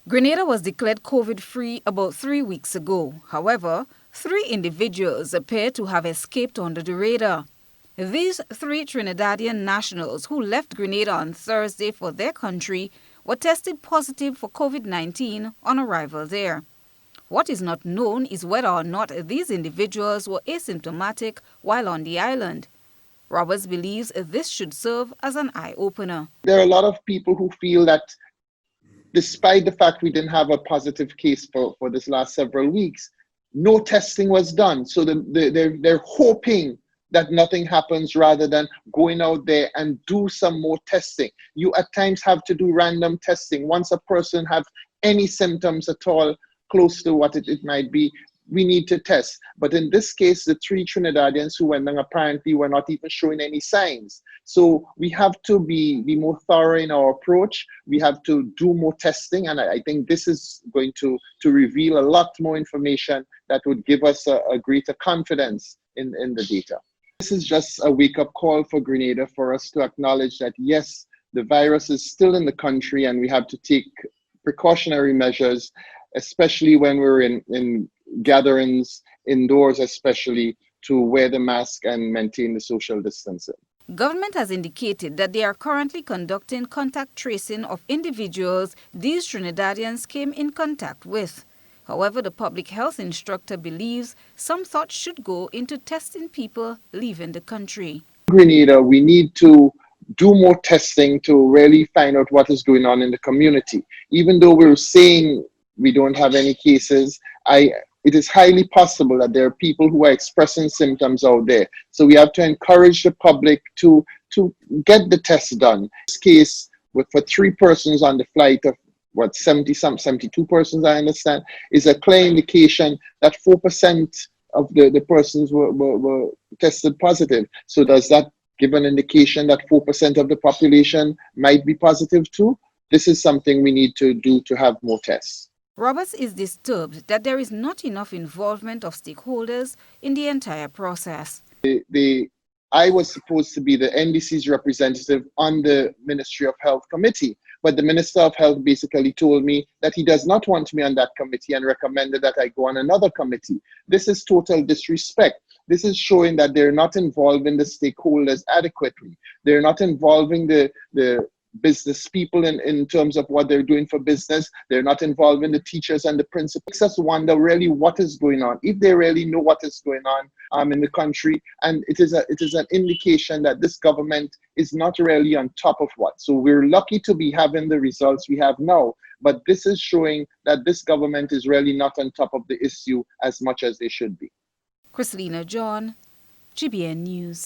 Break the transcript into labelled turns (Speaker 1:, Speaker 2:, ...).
Speaker 1: Grenada was declared COVID-free about 3 weeks ago. However, 3 individuals appear to have escaped under the radar. These 3 Trinidadian nationals who left Grenada on Thursday for their country were tested positive for COVID-19 on arrival there. What is not known is whether or not these individuals were asymptomatic while on the island. Roberts believes this should serve as an eye-opener.
Speaker 2: There are a lot of people who feel that despite the fact we didn't have a positive case for this last several weeks, no testing was done. So they're hoping that nothing happens rather than going out there and do some more testing. You at times have to do random testing. Once a person has any symptoms at all close to what it might be, we need to test. But in this case, the 3 Trinidadians who went on apparently were not even showing any signs. So we have to be more thorough in our approach. We have to do more testing. And I think this is going to reveal a lot more information that would give us a greater confidence in the data. This is just a wake-up call for Grenada for us to acknowledge that, yes, the virus is still in the country and we have to take precautionary measures, especially when we're in gatherings indoors, especially to wear the mask and maintain the social distancing.
Speaker 1: Government has indicated that they are currently conducting contact tracing of individuals these Trinidadians came in contact with. However, the public health instructor believes some thought should go into testing people leaving the country.
Speaker 2: Grenada, we need to do more testing to really find out what is going on in the community. Even though we're saying we don't have any cases, it is highly possible that there are people who are expressing symptoms out there. So we have to encourage the public to get the test done. In this case, for 3 persons on the flight of 72 persons, I understand, is a clear indication that 4% of the persons were tested positive. So does that give an indication that 4% of the population might be positive too? This is something we need to do to have more tests.
Speaker 1: Roberts is disturbed that there is not enough involvement of stakeholders in the entire process.
Speaker 2: I was supposed to be the NDC's representative on the Ministry of Health committee, but the Minister of Health basically told me that he does not want me on that committee and recommended that I go on another committee. This is total disrespect. This is showing that they're not involving the stakeholders adequately. They're not involving the business people in terms of what they're doing for business. They're not involving the teachers and the principals. It makes us wonder really what is going on, if they really know what is going on in the country. And it is an indication that this government is not really on top of what. So we're lucky to be having the results we have now, but this is showing that this government is really not on top of the issue as much as they should be.
Speaker 1: Christina John, GBN News.